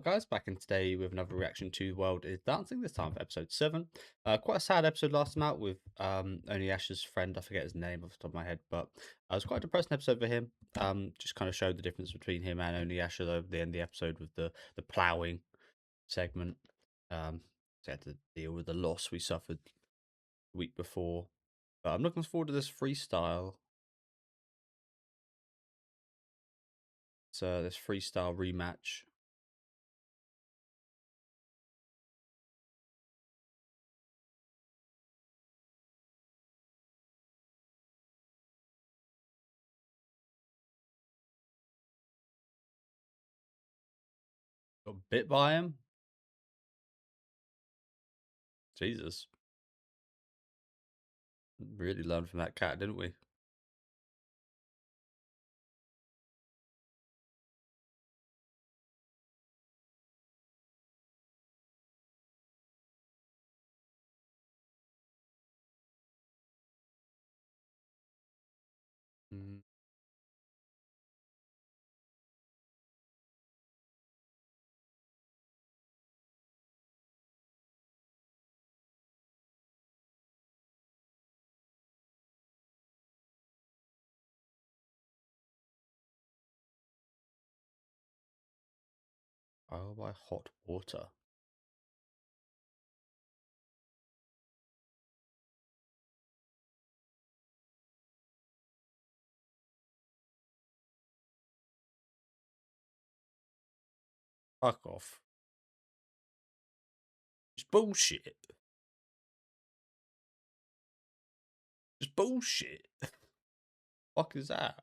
Guys, back in today with another reaction to World is Dancing, this time for episode 7. Quite a sad episode last time out with only Ash's friend, I forget his name off the top of my head, but it was quite a depressing episode for him. Just kind of showed the difference between him and only Ash over the end of the episode with the ploughing segment. So he had to deal with the loss we suffered the week before. But I'm looking forward to this freestyle. This freestyle rematch. Got bit by him. Jesus. Really learned from that cat, didn't we? Mm. Oh, by hot water. Fuck off. It's bullshit. It's bullshit. Fuck is that?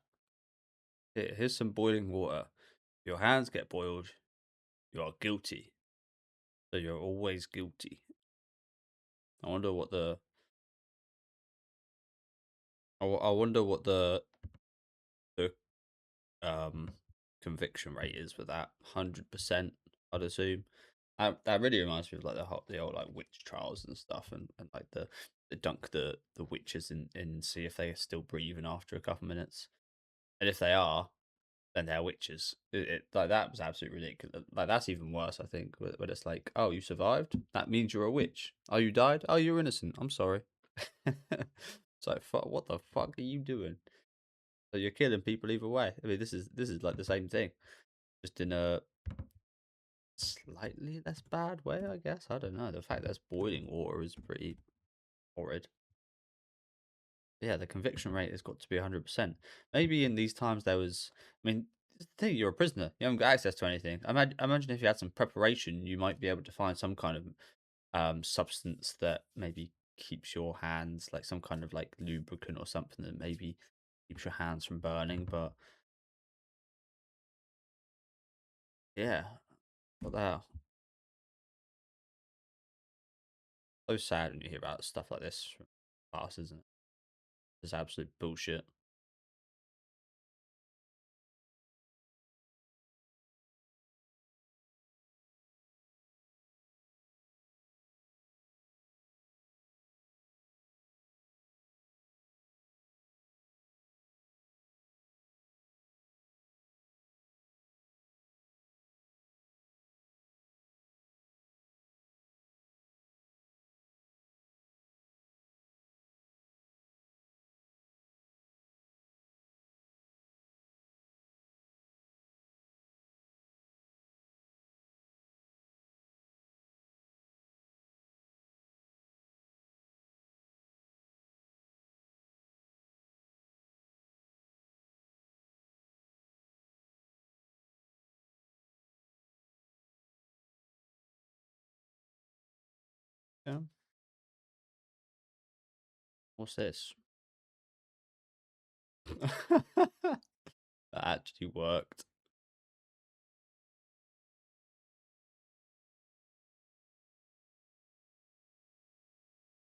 Here's some boiling water. Your hands get boiled. You are guilty. So you're always guilty. I wonder what the. I wonder what the conviction rate is for that. 100%. I'd assume. That really reminds me of like the old like witch trials and stuff, and like the dunk the witches in see if they are still breathing after a couple minutes, and if they are, then they're witches. Like that was absolutely ridiculous. Like that's even worse, I think. Where it's like, oh, you survived. That means you're a witch. Oh, you died. Oh, you're innocent. I'm sorry. It's like, what the fuck are you doing? So you're killing people either way. I mean, this is like the same thing, just in a slightly less bad way, I guess. I don't know. The fact that it's boiling water is pretty horrid. Yeah, the conviction rate has got to be 100%. Maybe in these times there was. I mean, the thing, you're a prisoner. You haven't got access to anything. Imagine if you had some preparation, you might be able to find some kind of substance that maybe keeps your hands, like some kind of like lubricant or something that maybe keeps your hands from burning. But yeah, what the hell? So sad when you hear about stuff like this from past, isn't it? It's absolute bullshit. Yeah. What's this? That actually worked.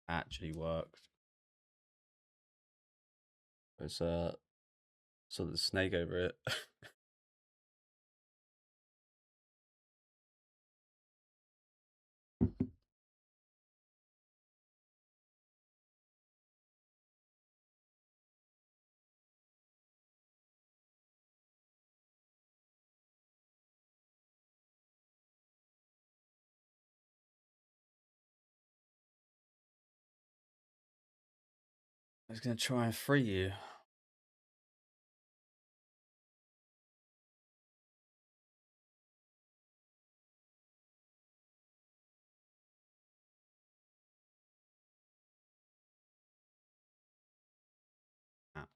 Actually worked. It's so the snake over it. was gonna try and free you. Ah,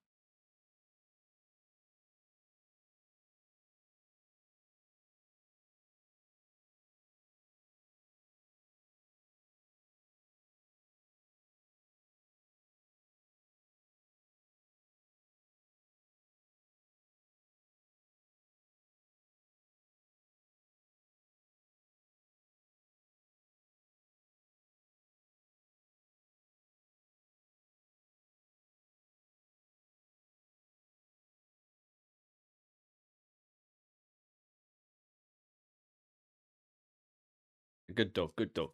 good dog, good dog.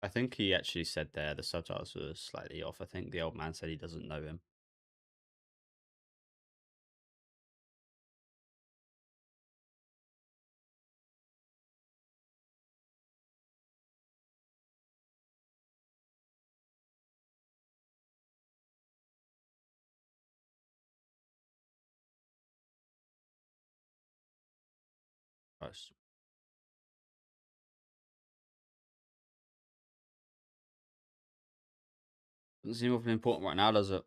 I think he actually said there the subtitles were slightly off. I think the old man said he doesn't know him. Nice. Doesn't seem awfully important right now, does it?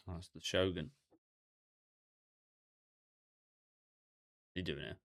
Oh, it's the Shogun. You doing it?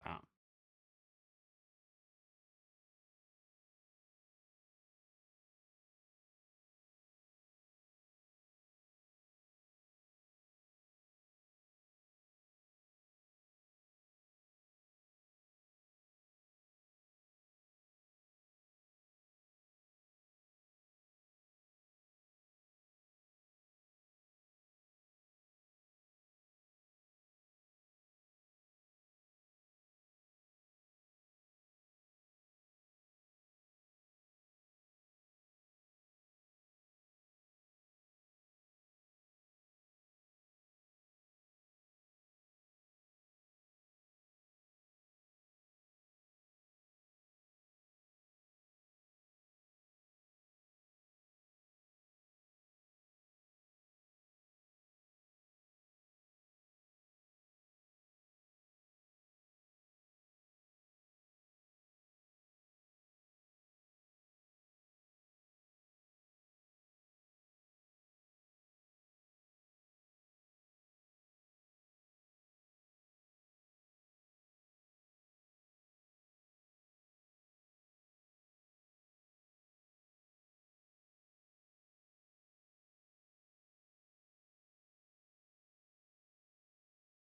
Wow.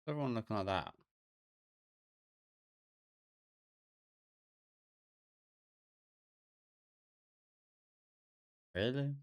Everyone looking like that. Really?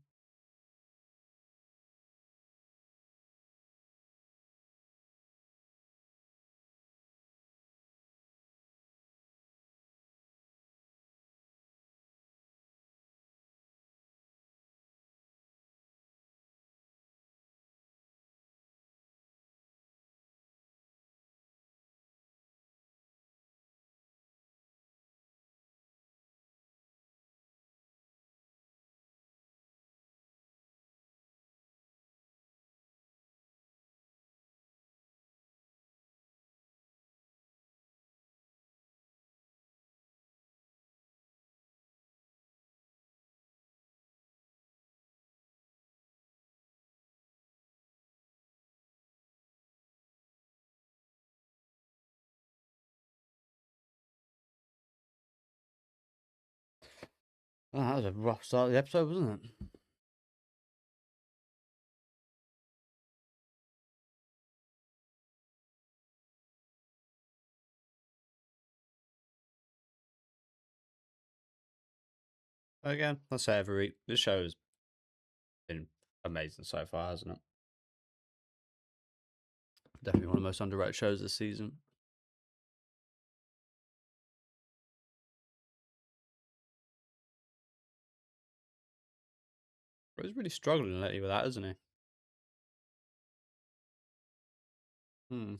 Oh, that was a rough start of the episode, wasn't it? Again, I say every week, this show has been amazing so far, hasn't it? Definitely one of the most underrated shows this season. But he's really struggling lately with that, isn't he? Hmm.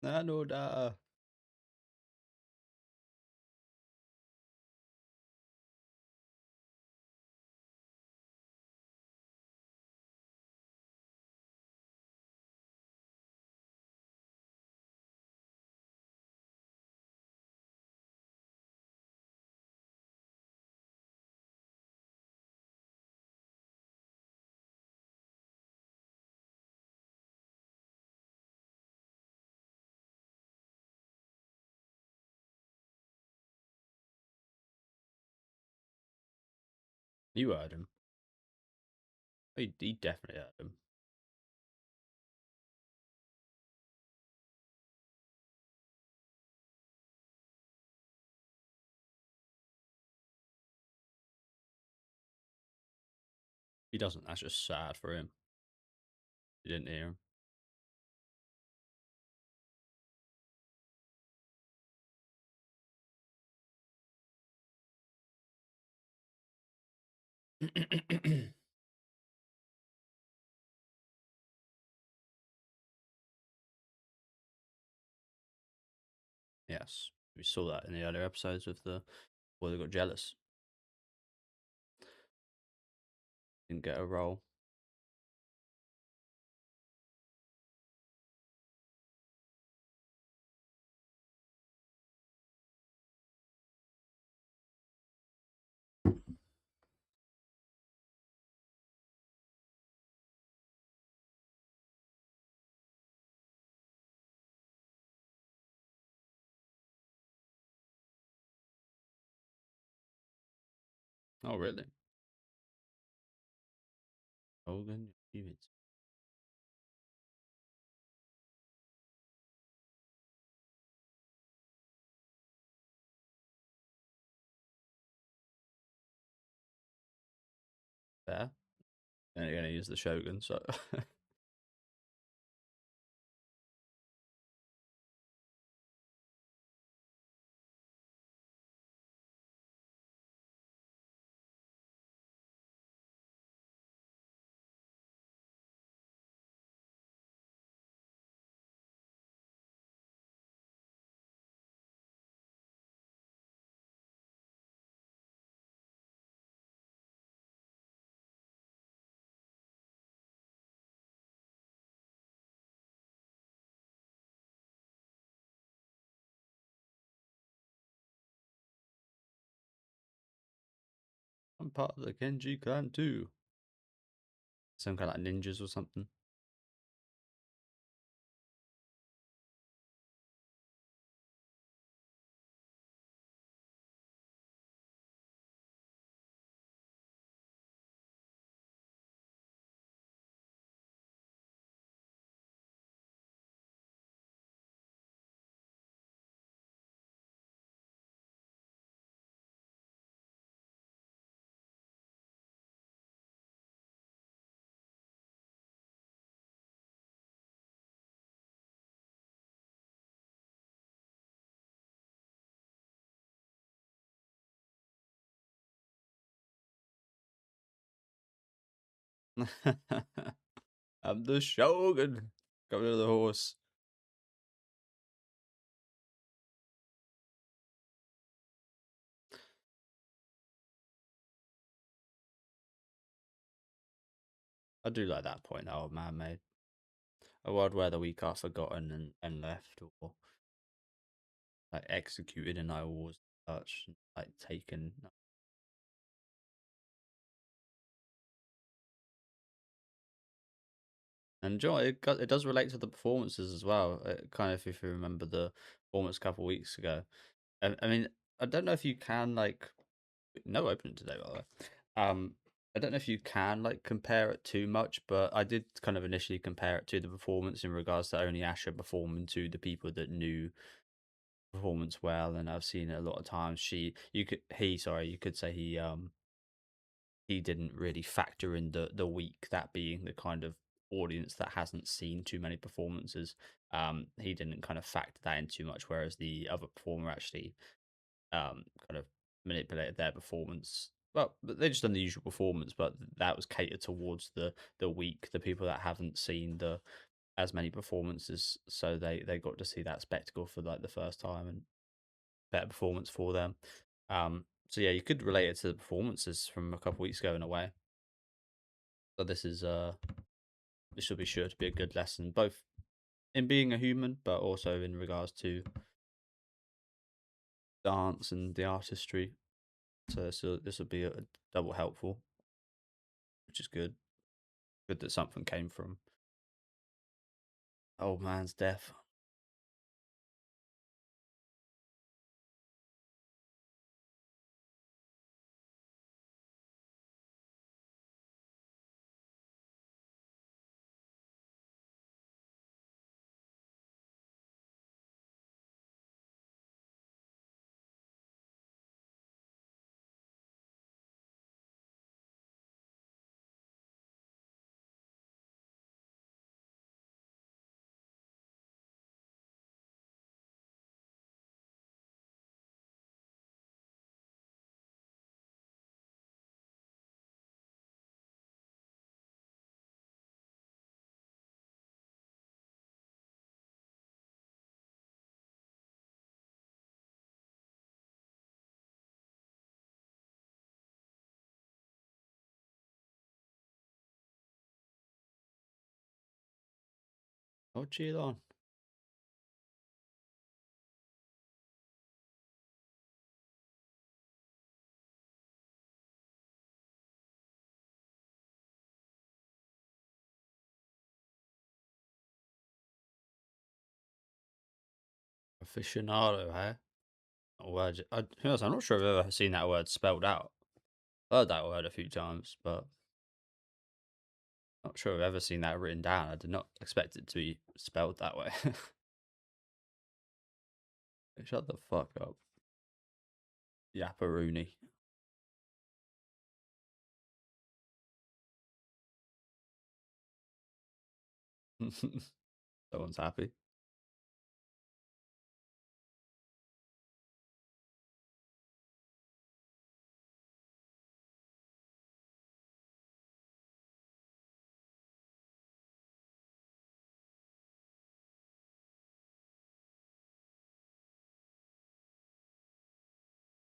Nah, no, da. You heard him. He definitely heard him. He doesn't. That's just sad for him. He didn't hear him. Yes, we saw that in the earlier episodes with the boy that got jealous. Didn't get a role. Oh, really? Shogun, it's fair. And again, he is the Shogun, so I'm part of the Genji clan too. Some kind of like ninjas or something. I'm the Shogun. Come to the horse. I do like that point that old man made. A world where the weak are forgotten and left, or like executed in our wars, such like taken. And John, it does relate to the performances as well. Kind of, if you remember the performance a couple of weeks ago. I mean, I don't know if you can like no opening today, by the way. Um, I don't know if you can like compare it too much, but I did kind of initially compare it to the performance in regards to only Asha performing to the people that knew performance well, and I've seen it a lot of times. You could say he didn't really factor in the weak, that being the kind of audience that hasn't seen too many performances. He didn't kind of factor that in too much, whereas the other performer actually kind of manipulated their performance. Well, they just done the usual performance, but that was catered towards the weak, the people that haven't seen the as many performances, so they got to see that spectacle for like the first time, and better performance for them. So yeah, you could relate it to the performances from a couple of weeks ago in a way. So this should be sure to be a good lesson, both in being a human, but also in regards to dance and the artistry. So this will be a double helpful, which is good. Good that something came from old man's death. Oh, cheer on. Aficionado, eh? A word. To be honest, I'm not sure I've ever seen that word spelled out. I've heard that word a few times, but not sure I've ever seen that written down. I did not expect it to be spelled that way. Shut the fuck up. Yapperoonie. Someone's happy.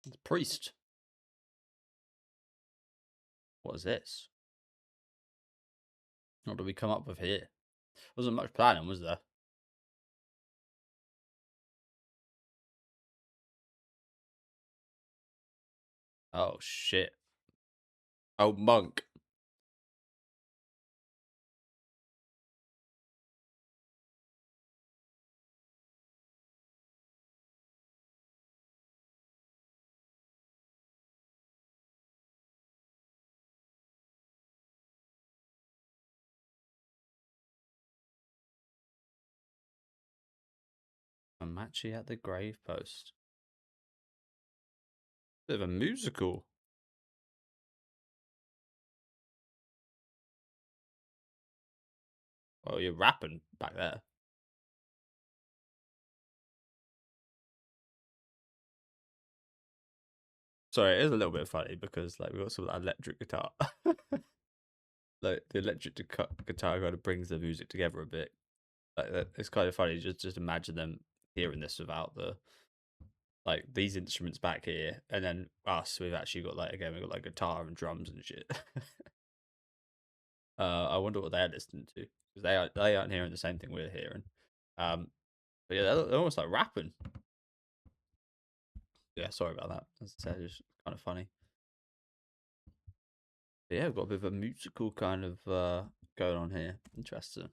It's priest. What is this? What did we come up with here? Wasn't much planning, was there? Oh shit. Oh monk. A matchy at the grave post. Bit of a musical. Oh, you're rapping back there. Sorry, it is a little bit funny because like we got some of that electric guitar. like the electric guitar kind of brings the music together a bit. It's kind of funny. Just imagine them hearing this without the like these instruments back here, and then us. We've actually got like again, we've got like guitar and drums and shit. I wonder what they're listening to because they aren't hearing the same thing we're hearing. But yeah, they're almost like rapping. Yeah, sorry about that. As I said, it's kind of funny. But yeah, we've got a bit of a musical kind of going on here. Interesting.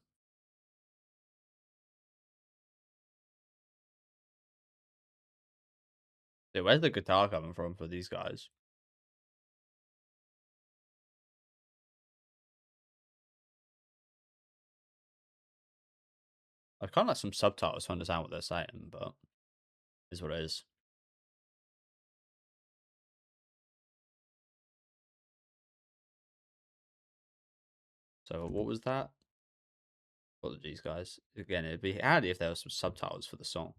Yeah, where's the guitar coming from for these guys? I kind of like some subtitles to understand what they're saying, but is what it is. So what was that? Apologies, guys. Again, it'd be handy if there was some subtitles for the song.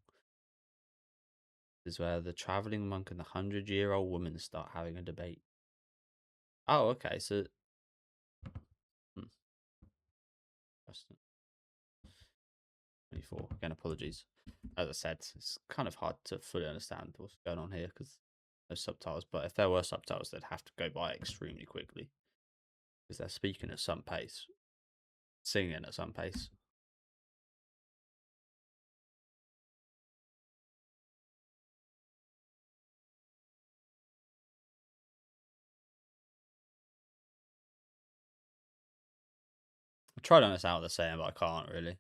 This is where the traveling monk and the 100-year-old woman start having a debate. Oh, okay. So, hmm, interesting. 24. Again, apologies. As I said, it's kind of hard to fully understand what's going on here because there's subtitles. But if there were subtitles, they'd have to go by extremely quickly because they're speaking at some pace, singing at some pace. I try to understand what they're saying, but I can't really.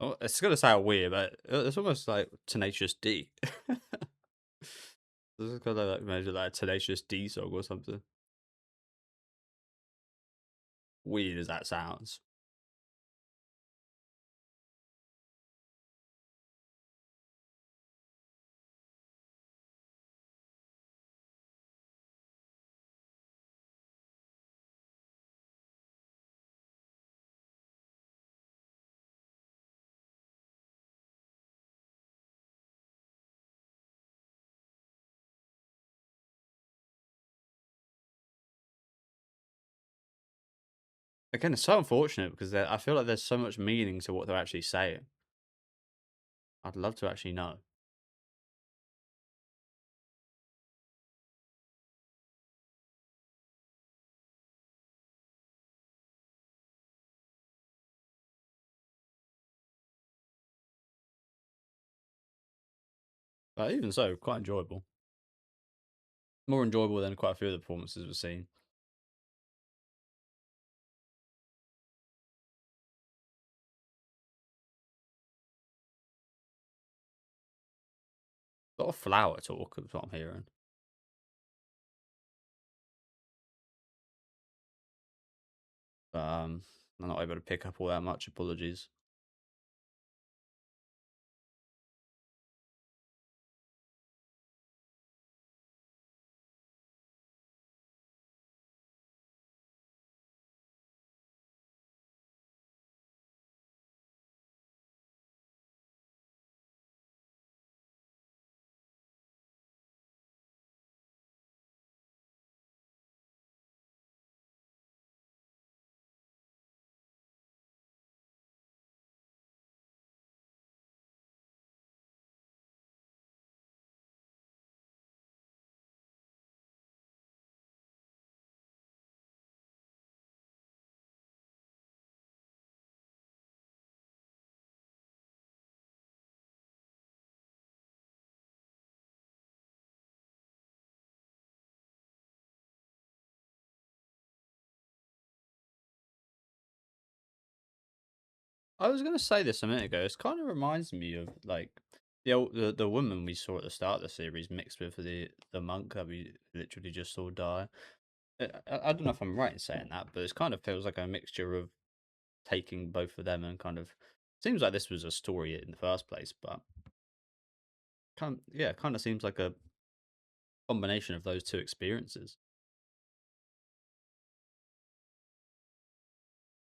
Oh, it's gonna sound weird, but it's almost like Tenacious D. This is kind of like maybe like a Tenacious D song or something. Weird as that sounds. Again, it's so unfortunate because I feel like there's so much meaning to what they're actually saying. I'd love to actually know. But even so, quite enjoyable. More enjoyable than quite a few of the performances we've seen. A lot of flower talk is what I'm hearing. But I'm not able to pick up all that much. Apologies. I was gonna say this a minute ago. It kind of reminds me of like The woman we saw at the start of the series mixed with the monk that we literally just saw die. I don't know if I'm right in saying that, but it kind of feels like a mixture of taking both of them and kind of seems like this was a story in the first place, but kind of seems like a combination of those two experiences.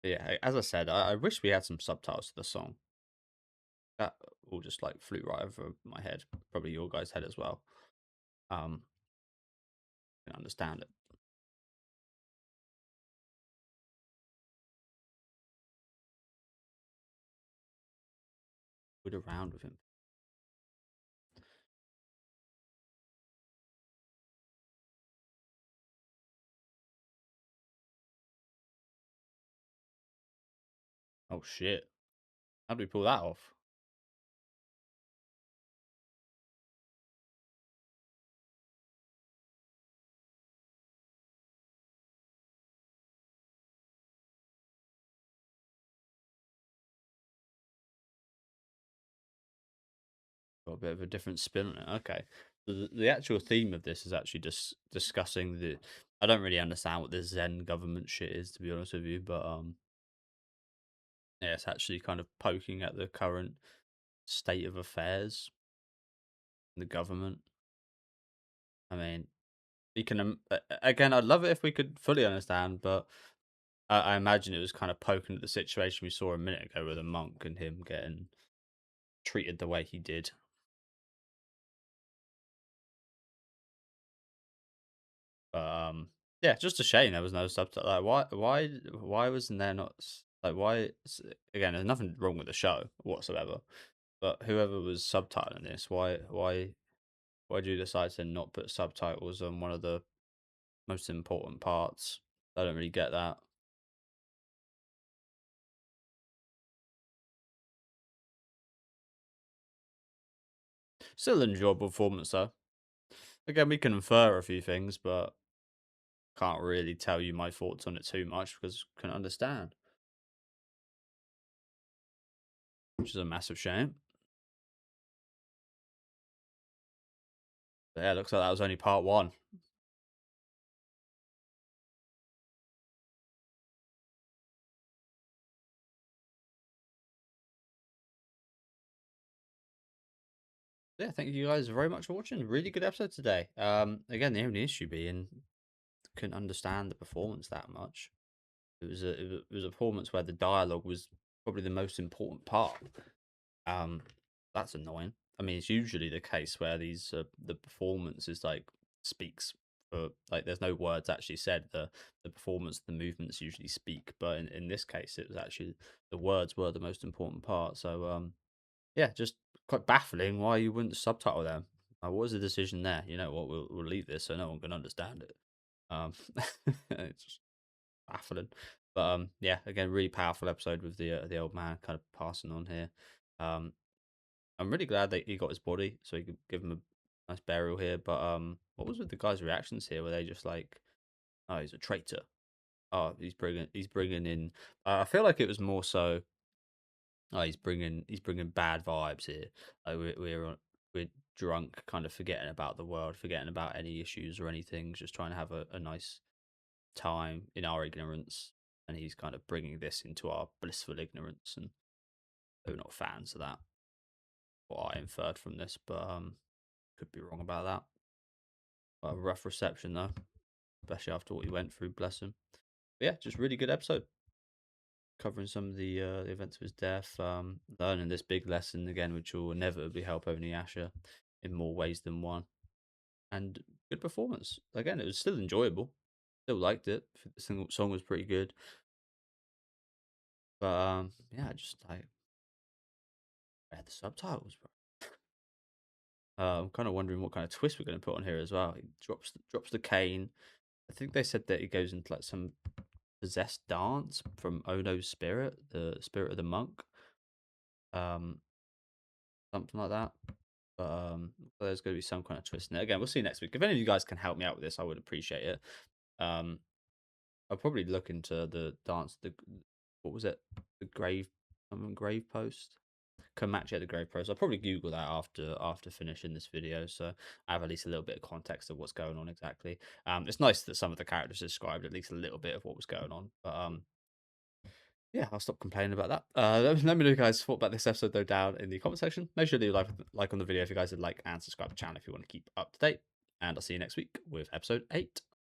But yeah, as I said, I wish we had some subtitles to the song. That all just like flew right over my head, probably your guys' head as well. Um, can understand it. Would around with him. Oh shit! How do we pull that off? Got a bit of a different spin on it. Okay. The actual theme of this is actually just discussing the. I don't really understand what this Zen government shit is, to be honest with you, but yeah, it's actually kind of poking at the current state of affairs in the government. I mean, you can again. I'd love it if we could fully understand, but I imagine it was kind of poking at the situation we saw a minute ago with a monk and him getting treated the way he did. But yeah, just a shame there was no subtitle. Like, why wasn't there not like again? There's nothing wrong with the show whatsoever. But whoever was subtitling this, why did you decide to not put subtitles on one of the most important parts? I don't really get that. Still an enjoyable performance though. Again, we can infer a few things, but can't really tell you my thoughts on it too much because I couldn't understand, which is a massive shame. But yeah, looks like that was only part one. Yeah, thank you guys very much for watching. Really good episode today. Again, the only issue being couldn't understand the performance that much. It was a performance where the dialogue was probably the most important part. Um, that's annoying. I mean, it's usually the case where the performance is like speaks for like there's no words actually said. The performance, the movements usually speak, but in this case, it was actually the words were the most important part. So yeah, just quite baffling why you wouldn't subtitle them. What was the decision there? You know what? We'll leave this so no one can understand it. Um, it's just baffling. But yeah, again, really powerful episode with the old man kind of passing on here. Um, I'm really glad that he got his body, so he could give him a nice burial here. But what was with the guys' reactions here? Were they just like, "Oh, he's a traitor. Oh, he's bringing in." I feel like it was more so, "Oh, he's bringing bad vibes here. Like we're drunk, kind of forgetting about the world, forgetting about any issues or anything, just trying to have a nice time in our ignorance." And he's kind of bringing this into our blissful ignorance, and we're not fans of that. What I inferred from this, but could be wrong about that. A rough reception though, especially after what he went through. Bless him. But yeah, just really good episode covering some of the events of his death. Learning this big lesson again, which will inevitably help Oniyasha in more ways than one. And good performance. Again, it was still enjoyable. Still liked it. The single song was pretty good. But yeah, just like read the subtitles, bro. I'm kind of wondering what kind of twist we're going to put on here as well. He drops the cane. I think they said that he goes into like some possessed dance from Ono's spirit, the spirit of the monk, um, something like that. But there's going to be some kind of twist in it. Again, we'll see next week. If any of you guys can help me out with this, I would appreciate it. Um, I'll probably look into the dance. The what was it? The grave, grave post. Comanche at the Grave Pro. So I'll probably Google that after finishing this video, so I have at least a little bit of context of what's going on exactly. It's nice that some of the characters described at least a little bit of what was going on, but yeah, I'll stop complaining about that. Let me know, guys, thought about this episode though down in the comment section. Make sure to leave a like on the video if you guys would like, and subscribe to the channel if you want to keep up to date. And I'll see you next week with episode 8.